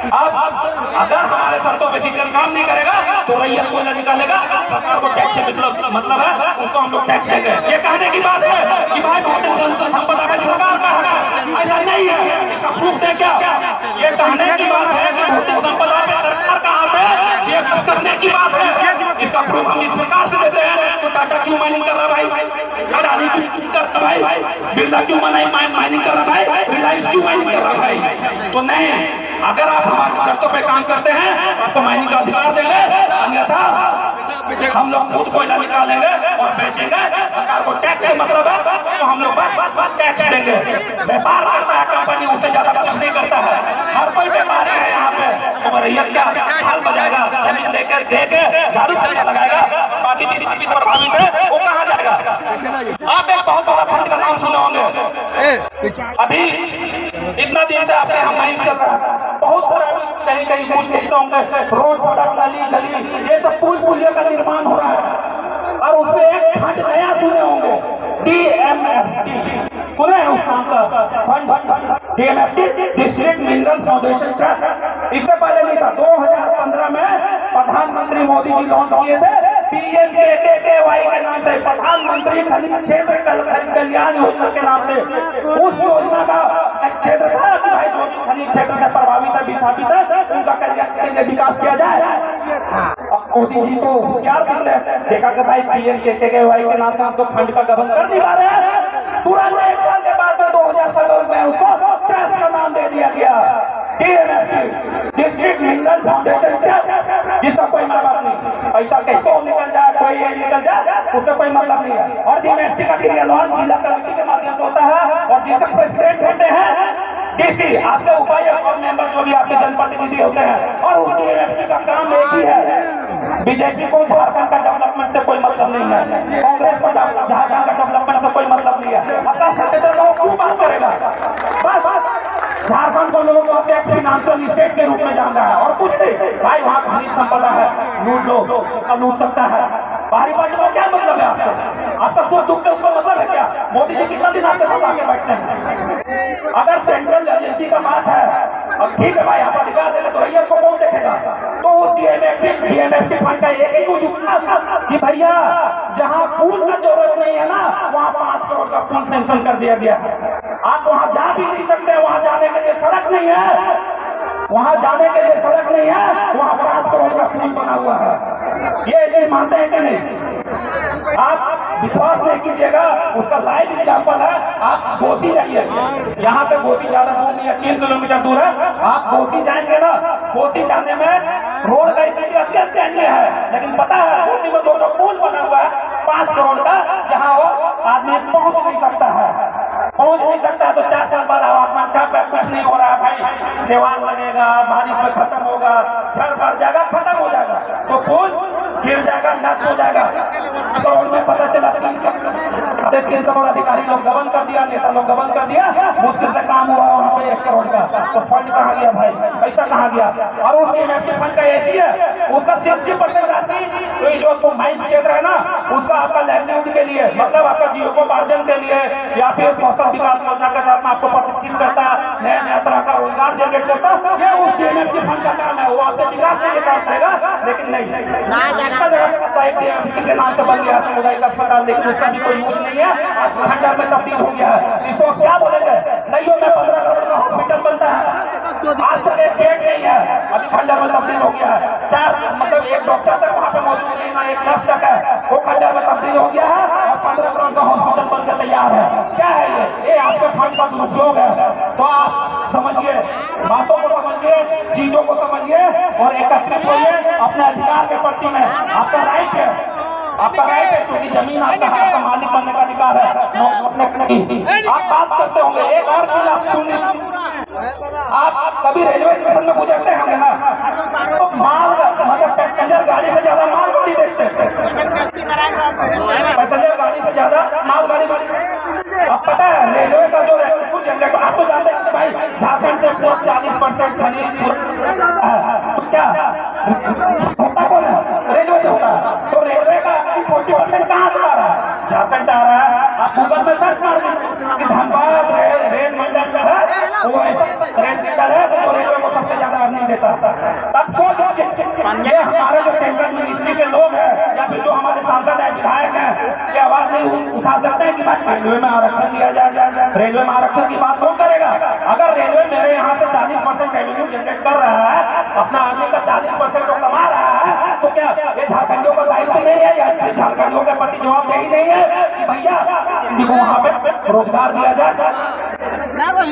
अब अगर हमारे शर्तों पे सीजन काम नहीं करेगा तो रैयत कोयला निकालेगा, सरकार को टैक्स से मतलब है उसको हम लोग टैक्स देंगे। ये कहने की बात है कि भाई भौतिक संपदा का सरकार का है, ऐसा नहीं है। इसका प्रूफ है क्या? ये कहने की बात है कि भौतिक संपदा पे सरकार का हाथ है, ये करने की बात है। इसका प्रूफ हम इस प्रकार से देते हैं। तो टाटा क्यों माइनिंग कर रहा भाई? अडानी क्यों करता भाई? बिरला क्यों माइनिंग कर रहा भाई? रिलायंस क्यों माइनिंग कर रहा भाई? तो नहीं, अगर आप हमारी शर्तों पे काम करते हैं आपको माइनिंग का अधिकार देंगे, अन्यथा हम लोग खुद कोयला निकालेंगे और बेचेंगे। सरकार को टैक्स से मतलब है तो हम लोग टैक्स देंगे। व्यापार करता है कंपनी, उससे ज्यादा कुछ नहीं करता है। हर कोई व्यापारी है यहाँ पे, तो रैयत क्या हाल बजाएगा? जमीन देकर देके झाड़ू छाया लगाएगा, बाकी बीजेपी प्रभावित है वो कहाँ जाएगा? आप एक बहुत बड़ा फंड का नाम सुने होंगे, अभी इतना दिन से आपके यहाँ माइनिंग चल रहा है, बहुत सारा कहीं कहीं कुछ देखते होंगे, रोड सड़क नाली गली ये सब पुल पुलिया का निर्माण हो रहा है। और उसमें एक फंड नया सुने होंगे, DMFT सुने हैं उस नाम का fund, DMFT district mineral foundation trust. इससे पहले नहीं था, 2015 में प्रधानमंत्री मोदी जी लॉन्च किए थे PMKKY के नाम से, प्रधानमंत्री खनिज क्षेत्र कल्याण योजना के नाम से। उस योजना का क्षेत्र था कि भाई जो खनिज क्षेत्र से प्रभावित है, विस्थापित है, उनका कल्याण विकास किया जाए। मोदी जी तो होशियार निकले, देखा कि भाई PMKKY के नाम से हम तो फंड का गबन कर नहीं पा रहे हैं। तुरंत 1 साल के बाद में 2017 में उसको ट्रस्ट का नाम दे दिया गया, DMFT district mineral foundation trust, जिसका कोई मतलब नहीं। पैसा कैसे निकल जाए, कोई ये निकल जाए, उससे कोई मतलब नहीं है। और DMFT का क्रियान्वयन जिला कमेटी के माध्यम से होता है और जिसके प्रेसिडेंट होते हैं DC, आपके उपायुक्त और मेंबर जो भी आपके जनप्रतिनिधि होते हैं। और उस DMFT का काम एक ही है, बीजेपी को झारखंड का डेवलपमेंट से कोई मतलब नहीं है, कांग्रेस को झारखंड का डेवलपमेंट से कोई मतलब नहीं है। अपना सेक्रेटरी लोग क्यों बात करेगा? बस झारखंड को लोगों को एक फाइनेंशियल स्टेट के रूप में जान रहा है और कुछ नहीं। भाई वहाँ खनिज संपदा है, लूट लो, लूट सकता है। बाहरी पार्टी को क्या मतलब है आपको? आपका सुख दुख से उसको मतलब है क्या? मोदी जी कितना दिन आपके साथ आके बैठते हैं? अगर सेंट्रल एजेंसी का बात है, अब ठीक है भाई आप अधिकार देंगे तो रैयत को कौन देखेगा? तो उस DMFT फंड का एक ही कुछ कि भैया जहाँ पुल का जरूरत नहीं है ना, वहाँ 5 करोड़ का पुल सैंक्शन कर दिया गया। आप वहाँ जा भी नहीं सकते, वहाँ जाने के लिए सड़क नहीं है, वहाँ जाने के लिए सड़क नहीं है, वहाँ 5 करोड़ का पुल बना हुआ है। ये मानते हैं कि नहीं? आप विश्वास नहीं कीजिएगा, उसका लाइव एग्जाम्पल है। आप घोसी जाइए, यहाँ से घोसी ज्यादा दूर नहीं है, 3 किलोमीटर दूर है। आप घोसी जाएंगे ना, घोसी जाने में रोड का स्थिति अत्यंत दयनीय है, लेकिन पता है घोसी में 2 पुल बना हुआ है 5 करोड़ का, जहाँ वो आदमी पहुंच नहीं सकता है। तो 4 साल बाद आवागमन का कुछ नहीं हो रहा है भाई, सेवान लगेगा, बारिश में खत्म होगा, घर भर जाएगा, खत्म हो जाएगा, तो पुल गिर जाएगा, नष्ट हो जाएगा। करोड़ में पता चला 3 करोड़ अधिकारी लोग गबन कर दिया, नेता लोग गबन कर दिया, मुश्किल से काम हुआ वहाँ पे 1 करोड़ का। तो फंड कहाँ गया भाई? पैसा कहाँ गया? और उस DMFT फंड का ऐसी है, उसका 60% राशि जो माइंस क्षेत्र है ना, उसका आपका लाइवलीहुड के लिए, मतलब आपका जीविकोपार्जन के लिए या फिर कौशल विकास योजना के साथ में आपको प्रशिक्षित करता, नया तरह का रोजगार जनरेट करता, ये उस DMFT फंड का काम है। वो आपके विकास के लिए काम करेगा, लेकिन नहीं DMFT के नाम से बन गया सामुदायिक अस्पताल, लेकिन उसका भी कोई यूज नहीं है। आज खंडर में तब्दील हो गया है। इसको क्या बोलेंगे? नहीं में 15 करोड़ का हॉस्पिटल बनता है, आज तक एक बेड नहीं है, अभी खंडर में तब्दील हो गया है। 4 मतलब 1 डॉक्टर तक वहाँ पे मौजूद नहीं, ना 1 नर्स तक है, वो खंडर में तब्दील हो गया है और 15 करोड़ का हॉस्पिटल बनकर तैयार है। क्या है ये आपके फंड का दुरुपयोग है। तो आप समझिए, बातों को समझिए, चीजों को समझिए और एकत्रित होइए अपने अधिकार के प्रति में। आपका राइट है, आपका राइट है, क्योंकि जमीन आपका है, आपका मालिक बनने का अधिकार है। आप बात करते होंगे, एक और चीज आप सुनिए, आप कभी रेलवे स्टेशन में गुजरते होंगे ना, तो माल मतलब पैसेंजर गाड़ी से ज्यादा माल गाड़ी देखते हैं, पैसेंजर गाड़ी से ज्यादा माल गाड़ी। अब पता है रेलवे का जो जनरेटर, आपको जानते हैं भाई झारखंड से 40% खनिज, तो क्या होता कौन है? रेलवे से होता है। तो रेलवे का 40% कहाँ से आ रहा है? झारखंड से आ रहा है। आप गूगल में सर्च मार दीजिए कि धनबाद रेल मंडल जो है वो ऐसा रेल सेक्टर है तो रेलवे को सबसे ज्यादा अर्निंग देता है। तब तो ये हमारे जो सेंट्रल मिनिस्ट्री के लोग हैं या फिर जो हमारे सांसद है, विधायक हैं, ये आवाज नहीं उठा सकते हैं कि भाई रेलवे में आरक्षण दिया जाए। रेलवे में आरक्षण की बात कौन करेगा? अगर रेलवे मेरे यहाँ से 40% रेवेन्यू जनरेट कर रहा है, अपना आदमी का 40% तो कमा रहा है, तो क्या ये झारखंडियों का दायित्व नहीं है या झारखंडियों के प्रति जवाबदेही नहीं है कि भैया इनको वहाँ पे रोजगार दिया जाए?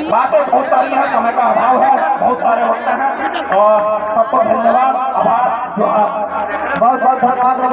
बातें बहुत सारी है, समय का अभाव है, बहुत सारे वक्त हैं और सबको धन्यवाद, आभार, जोहार, बहुत बहुत धन्यवाद।